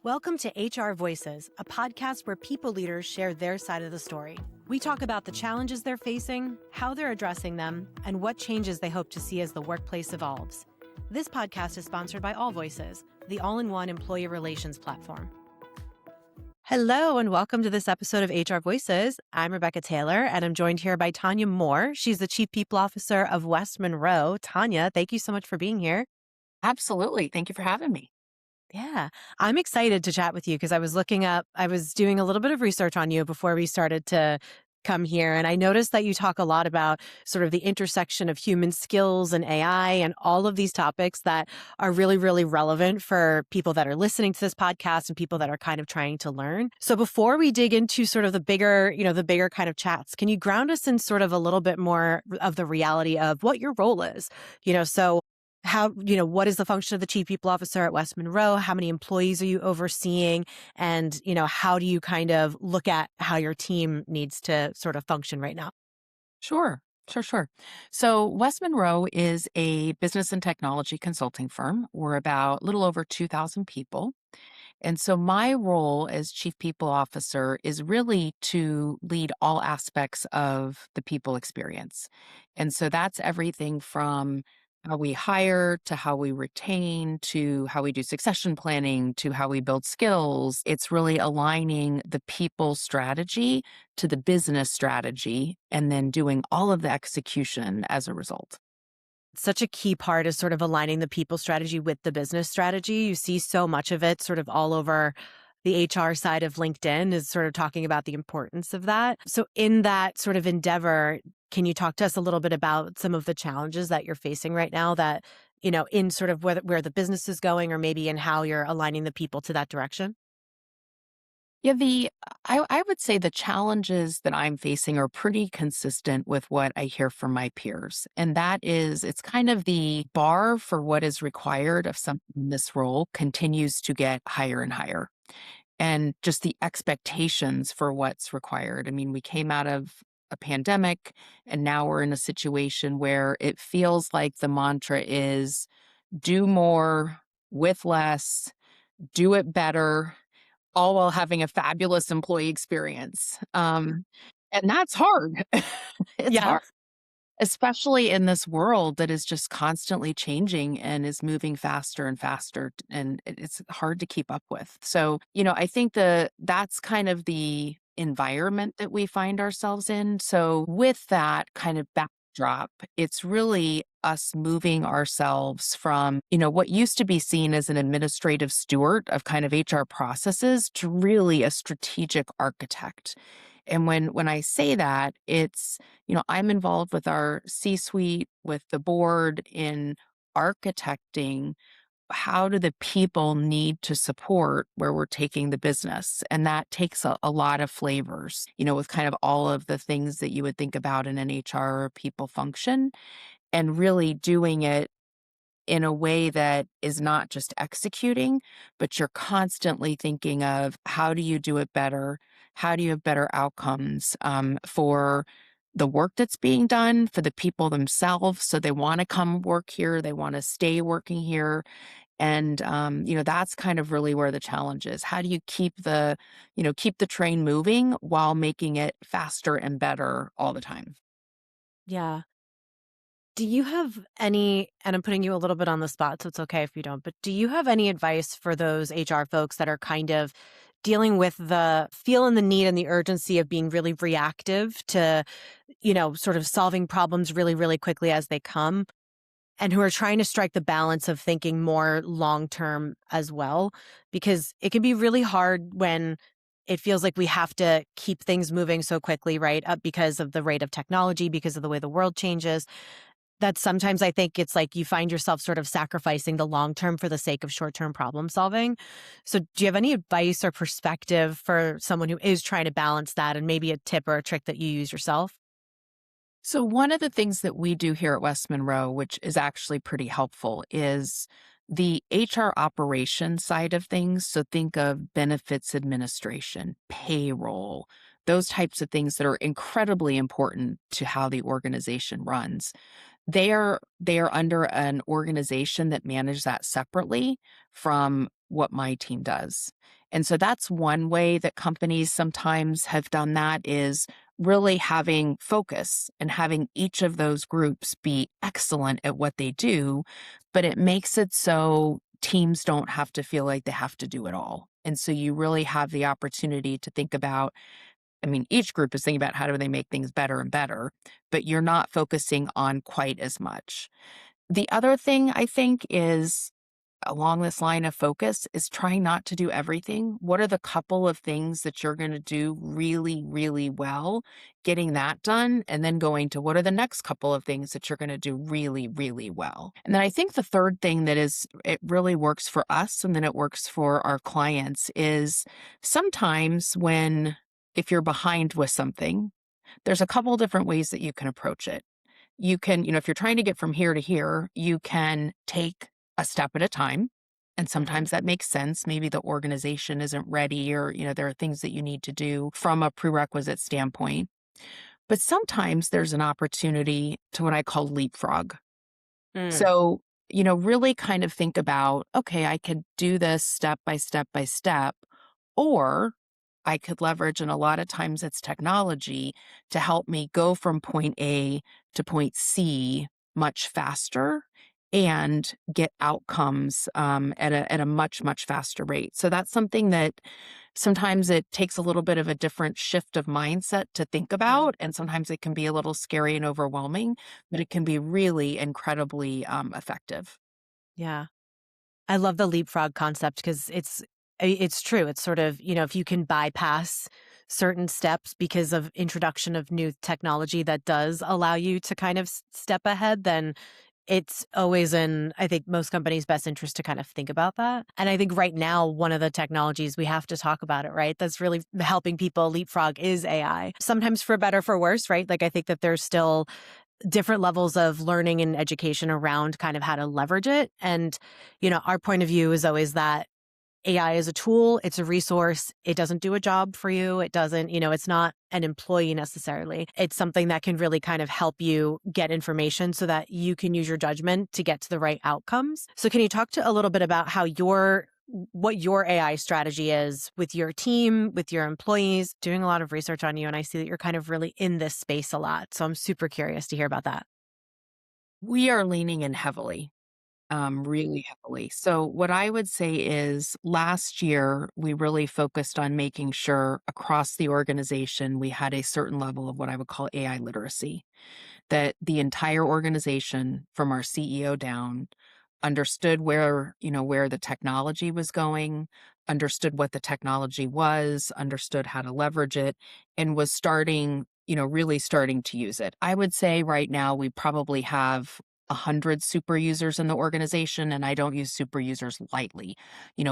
Welcome to HR Voices, a podcast where people leaders share their side of the story. We talk about the challenges they're facing, how they're addressing them, and what changes they hope to see as the workplace evolves. This podcast is sponsored by All Voices, the all-in-one employee relations platform. Hello, and welcome to this episode of HR Voices. I'm Rebecca Taylor, and I'm joined here by Tanya Moore. She's the Chief People Officer of West Monroe. Tanya, thank you so much for being here. Absolutely. Thank you for having me. Yeah, I'm excited to chat with you because I was doing a little bit of research on you before we started to come here. And I noticed that you talk a lot about sort of the intersection of human skills and AI and all of these topics that are really, really relevant for people that are listening to this podcast and people that are kind of trying to learn. So before we dig into sort of the bigger kind of chats, can you ground us in sort of a little bit more of the reality of what your role is? What is the function of the Chief People Officer at West Monroe? How many employees are you overseeing? And, how do you kind of look at how your team needs to sort of function right now? Sure. So West Monroe is a business and technology consulting firm. We're about a little over 2,000 people. And so my role as Chief People Officer is really to lead all aspects of the people experience. And so that's everything from how we hire to how we retain to how we do succession planning to how we build skills. It's really aligning the people strategy to the business strategy and then doing all of the execution as a result. Such a key part is sort of aligning the people strategy with the business strategy. You see so much of it sort of all over the HR side of LinkedIn is sort of talking about the importance of that. So in that sort of endeavor, can you talk to us a little bit about some of the challenges that you're facing right now that, in sort of where the business is going or maybe in how you're aligning the people to that direction? Yeah, I would say the challenges that I'm facing are pretty consistent with what I hear from my peers. And that is, it's kind of the bar for what is required of some in this role continues to get higher and higher. And just the expectations for what's required. I mean, we came out of a pandemic and now we're in a situation where it feels like the mantra is do more with less, do it better, all while having a fabulous employee experience. And that's hard. It's Yeah. hard, especially in this world that is just constantly changing and is moving faster and faster. And it's hard to keep up with. So, I think that's kind of the environment that we find ourselves in. So, with that kind of backdrop, it's really us moving ourselves from, what used to be seen as an administrative steward of kind of HR processes to really a strategic architect. And when I say that, it's, I'm involved with our C-suite, with the board in architecting how do the people need to support where we're taking the business. And that takes a lot of flavors, with kind of all of the things that you would think about in an HR or people function and really doing it in a way that is not just executing, but you're constantly thinking of how do you do it better? How do you have better outcomes for the work that's being done, for the people themselves? So they want to come work here, they want to stay working here. And that's kind of really where the challenge is. How do you keep the train moving while making it faster and better all the time? Yeah. Do you have any, and I'm putting you a little bit on the spot, so it's okay if you don't, but do you have any advice for those HR folks that are kind of dealing with the feeling the need and the urgency of being really reactive to, sort of solving problems really, really quickly as they come, and who are trying to strike the balance of thinking more long-term as well? Because it can be really hard when it feels like we have to keep things moving so quickly, right? Because of the rate of technology, because of the way the world changes, that sometimes I think it's like you find yourself sort of sacrificing the long term for the sake of short term problem solving. So do you have any advice or perspective for someone who is trying to balance that, and maybe a tip or a trick that you use yourself? So one of the things that we do here at West Monroe, which is actually pretty helpful, is the HR operation side of things. So think of benefits administration, payroll, those types of things that are incredibly important to how the organization runs. They are under an organization that manages that separately from what my team does. And so that's one way that companies sometimes have done that is really having focus and having each of those groups be excellent at what they do, but it makes it so teams don't have to feel like they have to do it all. And so you really have the opportunity to think about, I mean, each group is thinking about how do they make things better and better, but you're not focusing on quite as much. The other thing I think is along this line of focus is trying not to do everything. What are the couple of things that you're going to do really, really well? Getting that done, and then going to what are the next couple of things that you're going to do really, really well. And then I think the third thing that is, it really works for us and then it works for our clients is sometimes if you're behind with something, there's a couple different ways that you can approach it. You can, if you're trying to get from here to here, you can take a step at a time. And Hmm. sometimes that makes sense. Maybe the organization isn't ready, or, there are things that you need to do from a prerequisite standpoint. But sometimes there's an opportunity to what I call leapfrog. Mm. So, really kind of think about, okay, I could do this step by step by step, or I could leverage, and a lot of times it's technology to help me go from point A to point C much faster and get outcomes at a much, much faster rate. So that's something that sometimes it takes a little bit of a different shift of mindset to think Mm. about. And sometimes it can be a little scary and overwhelming, but it can be really incredibly effective. Yeah. I love the leapfrog concept because it's true. It's sort of, if you can bypass certain steps because of introduction of new technology that does allow you to kind of step ahead, then it's always in, I think, most companies' best interest to kind of think about that. And I think right now, one of the technologies we have to talk about it, right? That's really helping people leapfrog is AI. Sometimes for better, for worse, right? Like I think that there's still different levels of learning and education around kind of how to leverage it. And, our point of view is always that AI is a tool, it's a resource. It doesn't do a job for you. It doesn't, it's not an employee necessarily. It's something that can really kind of help you get information so that you can use your judgment to get to the right outcomes. So can you talk to a little bit about what your AI strategy is with your team, with your employees, doing a lot of research on you. And I see that you're kind of really in this space a lot. So I'm super curious to hear about that. We are leaning in heavily, really heavily. So, what I would say is last year, we really focused on making sure across the organization we had a certain level of what I would call AI literacy, that the entire organization from our CEO down understood where the technology was going, understood what the technology was, understood how to leverage it, and was really starting to use it. I would say right now we probably have 100 super users in the organization, and I don't use super users lightly.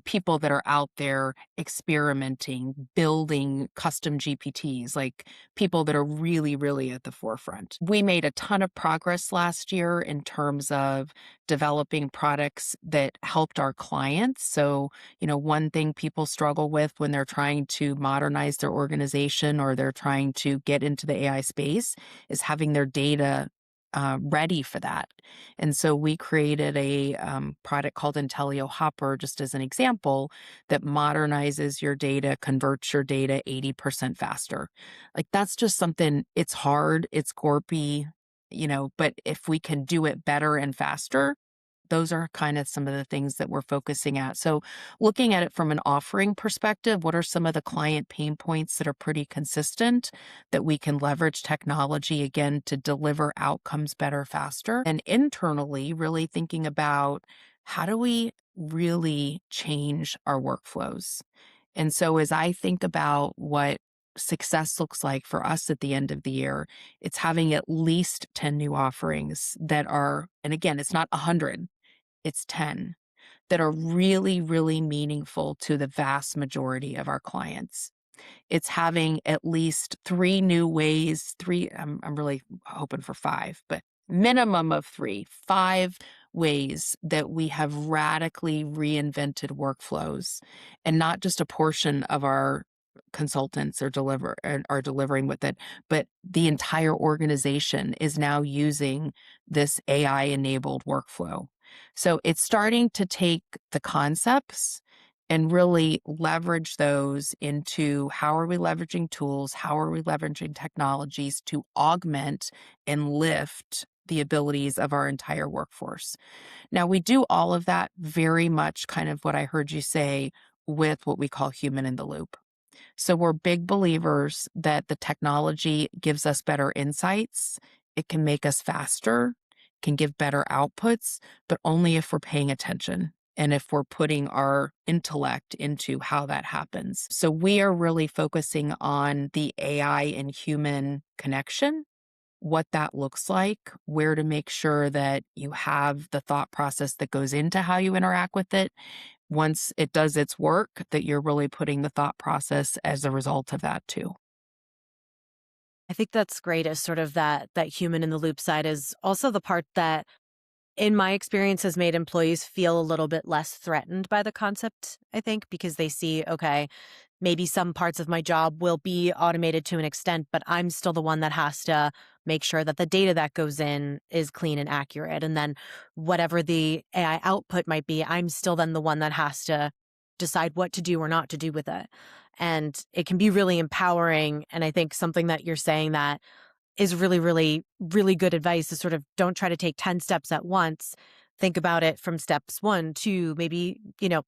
People that are out there experimenting, building custom GPTs, like people that are really, really at the forefront. We made a ton of progress last year in terms of developing products that helped our clients. So, one thing people struggle with when they're trying to modernize their organization or they're trying to get into the AI space is having their data ready for that. And so we created a product called Intellio Hopper, just as an example, that modernizes your data, converts your data 80% faster. Like that's just something, it's hard, it's gorpy, but if we can do it better and faster, those are kind of some of the things that we're focusing at. So, looking at it from an offering perspective, what are some of the client pain points that are pretty consistent that we can leverage technology again to deliver outcomes better, faster? And internally, really thinking about how do we really change our workflows? And so, as I think about what success looks like for us at the end of the year, it's having at least 10 new offerings that are, and again, it's not 100, it's 10 that are really, really meaningful to the vast majority of our clients. It's having at least 3 new ways, 3 I'm really hoping for 5, but minimum of 3, 5 ways that we have radically reinvented workflows, and not just a portion of our consultants are delivering with it, but the entire organization is now using this AI-enabled workflow. So it's starting to take the concepts and really leverage those into how are we leveraging tools? How are we leveraging technologies to augment and lift the abilities of our entire workforce? Now, we do all of that very much kind of what I heard you say with what we call human in the loop. So we're big believers that the technology gives us better insights. It can make us faster, can give better outputs, but only if we're paying attention and if we're putting our intellect into how that happens. So we are really focusing on the AI and human connection, what that looks like, where to make sure that you have the thought process that goes into how you interact with it. Once it does its work, that you're really putting the thought process as a result of that too. I think that's great as sort of that human in the loop side is also the part that in my experience has made employees feel a little bit less threatened by the concept, I think, because they see, okay, maybe some parts of my job will be automated to an extent, but I'm still the one that has to make sure that the data that goes in is clean and accurate. And then whatever the AI output might be, I'm still then the one that has to decide what to do or not to do with it. And it can be really empowering. And I think something that you're saying that is really, really, really good advice is sort of don't try to take 10 steps at once. Think about it from steps one, two, maybe,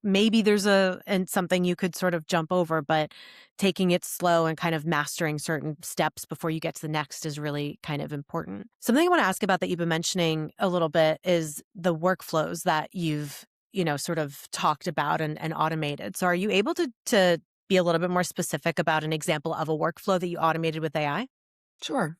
maybe there's and something you could sort of jump over, but taking it slow and kind of mastering certain steps before you get to the next is really kind of important. Something I want to ask about that you've been mentioning a little bit is the workflows that you've, sort of talked about and automated. So are you able to be a little bit more specific about an example of a workflow that you automated with AI? Sure.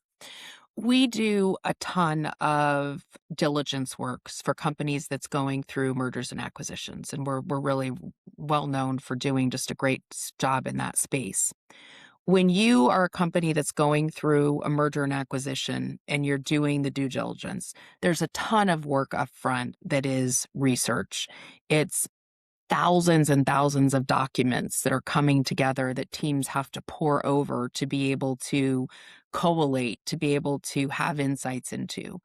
We do a ton of diligence works for companies that's going through mergers and acquisitions, and we're really well known for doing just a great job in that space. When you are a company that's going through a merger and acquisition and you're doing the due diligence, there's a ton of work upfront that is research. It's thousands and thousands of documents that are coming together that teams have to pore over to be able to collate, to be able to have insights into.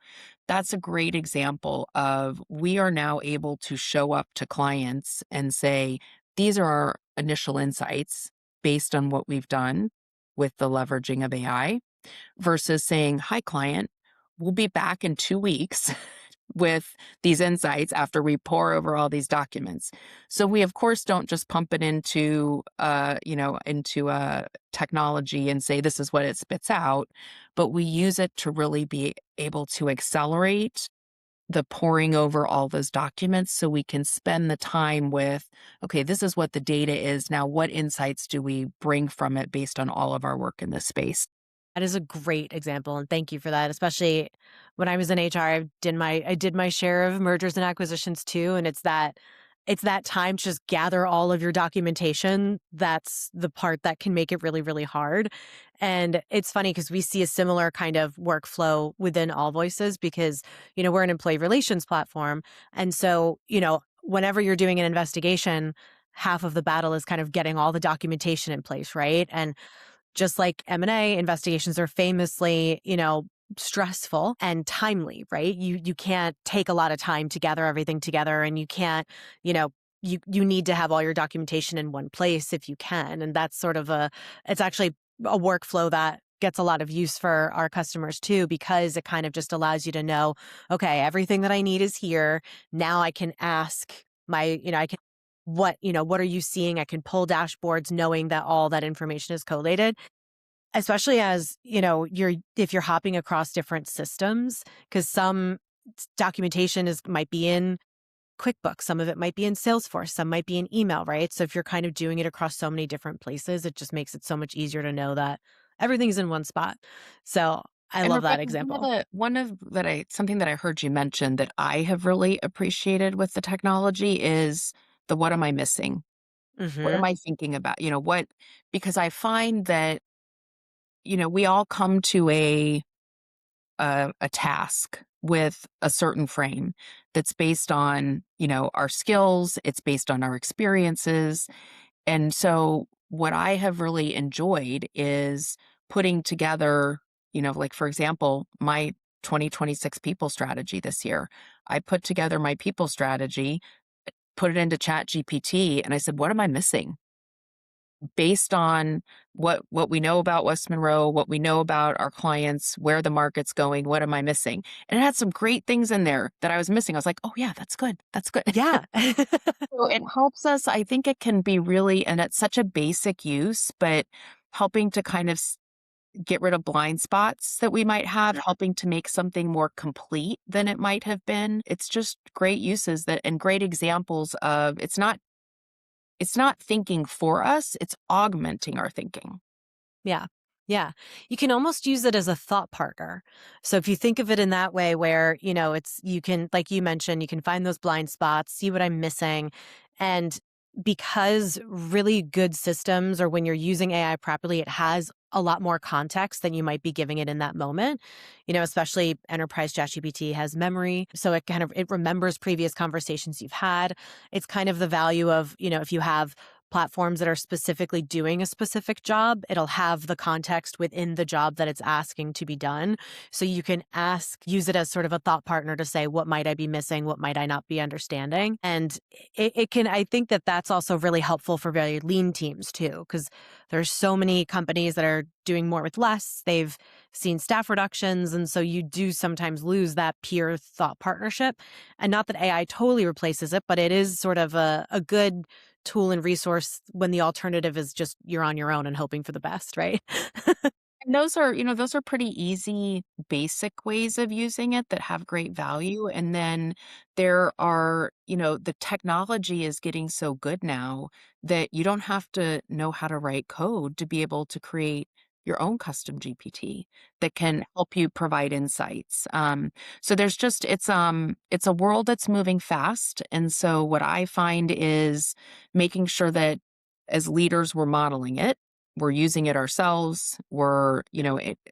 That's a great example of we are now able to show up to clients and say, these are our initial insights based on what we've done with the leveraging of AI versus saying, hi, client, we'll be back in 2 weeks with these insights after we pour over all these documents. So we of course don't just pump it into technology and say this is what it spits out, but we use it to really be able to accelerate the pouring over all those documents so we can spend the time with, okay, this is what the data is. Now, what insights do we bring from it based on all of our work in this space? That is a great example, and thank you for that. Especially when I was in HR, I did my share of mergers and acquisitions too, and it's that time to just gather all of your documentation. That's the part that can make it really, really hard. And it's funny because we see a similar kind of workflow within All Voices because we're an employee relations platform, and so whenever you're doing an investigation, half of the battle is kind of getting all the documentation in place, right? And just like M&A, investigations are famously, stressful and timely, right? You can't take a lot of time to gather everything together and you can't, you know, you need to have all your documentation in one place if you can. And that's sort of it's actually a workflow that gets a lot of use for our customers too, because it kind of just allows you to know, okay, everything that I need is here. Now I can ask I can what are you seeing? I can pull dashboards knowing that all that information is collated, especially as, if you're hopping across different systems, because some documentation might be in QuickBooks, some of it might be in Salesforce, some might be in email, right? So if you're kind of doing it across so many different places, it just makes it so much easier to know that everything's in one spot. So I And love that Rebecca, example. something that I heard you mention that I have really appreciated with the technology is the what am I missing? What am Hmm. I thinking about? Because I find that, we all come to a task with a certain frame that's based on, our skills, it's based on our experiences. And so what I have really enjoyed is putting together, like for example, my 2026 people strategy this year. I put together my people strategy put it into Chat GPT and I said, what am I missing? Based on what we know about West Monroe, what we know about our clients, where the market's going, what am I missing? And it had some great things in there that I was missing. I was like, "Oh yeah, that's good. That's good." Yeah. So it helps us. I think it can be really, and it's such a basic use, but helping to kind of get rid of blind spots that we might have, helping to make something more complete than it might have been. It's just great uses that and great examples of it's not thinking for us, it's augmenting our thinking. Yeah. Yeah. You can almost use it as a thought partner. So if you think of it in that way where, you can, like you mentioned, you can find those blind spots, see what I'm missing. And because really good systems, or when you're using AI properly, it has a lot more context than you might be giving it in that moment. Especially enterprise ChatGPT has memory. So it remembers previous conversations you've had. It's kind of the value of, if you have platforms that are specifically doing a specific job, it'll have the context within the job that it's asking to be done. So you can use it as sort of a thought partner to say, what might I be missing? What might I not be understanding? And I think that that's also really helpful for very lean teams too, because there's so many companies that are doing more with less. They've seen staff reductions. And so you do sometimes lose that peer thought partnership. And not that AI totally replaces it, but it is sort of a good tool and resource when the alternative is just you're on your own and hoping for the best, right? And those are pretty easy, basic ways of using it that have great value. And then there are, the technology is getting so good now that you don't have to know how to write code to be able to create your own custom GPT that can help you provide insights. So it's a world that's moving fast. And so what I find is making sure that as leaders, we're modeling it, we're using it ourselves, we're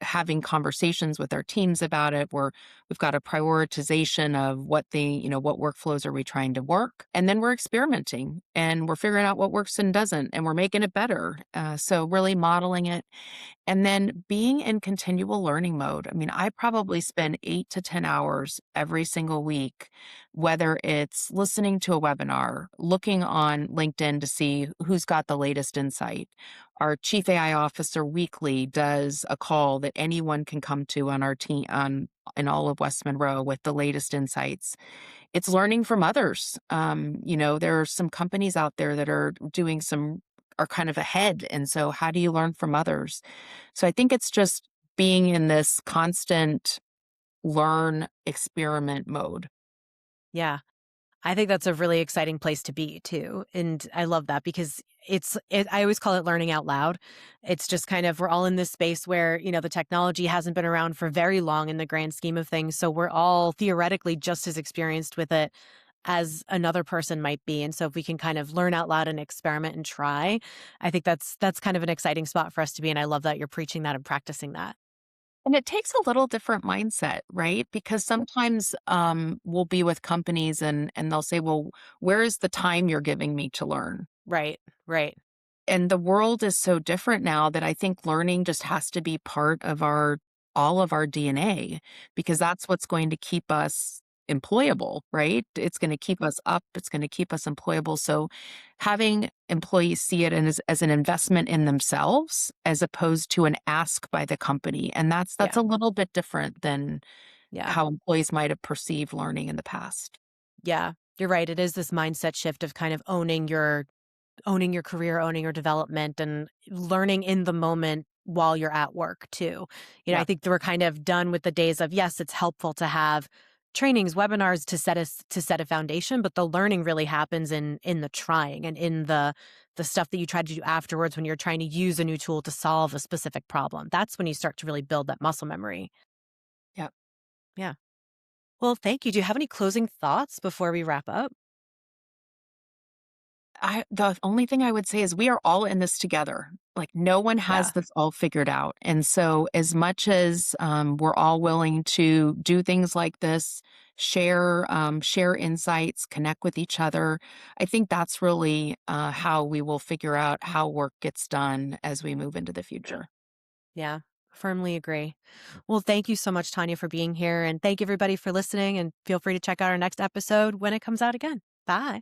having conversations with our teams about it, we've got a prioritization of what workflows are we trying to work, and then we're experimenting and we're figuring out what works and doesn't, and we're making it better. So really modeling it, and then being in continual learning mode. I mean, I probably spend 8 to 10 hours every single week, whether it's listening to a webinar, looking on LinkedIn to see who's got the latest insight. Our chief AI officer weekly does a call that anyone can come to on our team in all of West Monroe with the latest insights. It's learning from others. There are some companies out there that are kind of ahead. And so how do you learn from others? So I think it's just being in this constant learn experiment mode. Yeah. I think that's a really exciting place to be too. And I love that because I always call it learning out loud. It's just kind of, we're all in this space where, the technology hasn't been around for very long in the grand scheme of things. So we're all theoretically just as experienced with it as another person might be. And so if we can kind of learn out loud and experiment and try, I think that's kind of an exciting spot for us to be. And I love that you're preaching that and practicing that. And it takes a little different mindset, right? Because sometimes we'll be with companies and they'll say, well, where is the time you're giving me to learn? Right. Right. And the world is so different now that I think learning just has to be part of all of our DNA, because that's what's going to keep us employable, right? It's going to keep us up, it's going to keep us employable. So having employees see it as an investment in themselves as opposed to an ask by the company. And that's Yeah. a little bit different than Yeah. how employees might have perceived learning in the past. Yeah. You're right. It is this mindset shift of kind of owning your career, owning your development, and learning in the moment while you're at work too. I Yeah. think that we're kind of done with the days of, yes, it's helpful to have trainings, webinars to set a foundation, but the learning really happens in the trying and in the stuff that you try to do afterwards when you're trying to use a new tool to solve a specific problem. That's when you start to really build that muscle memory. Yeah. Yeah. Well, thank you. Do you have any closing thoughts before we wrap up? The only thing I would say is we are all in this together. Like no one has Yeah. this all figured out. And so as much as we're all willing to do things like this, share insights, connect with each other, I think that's really how we will figure out how work gets done as we move into the future. Yeah. Firmly agree. Well, thank you so much, Tanya, for being here. And thank you, everybody, for listening. And feel free to check out our next episode when it comes out again. Bye.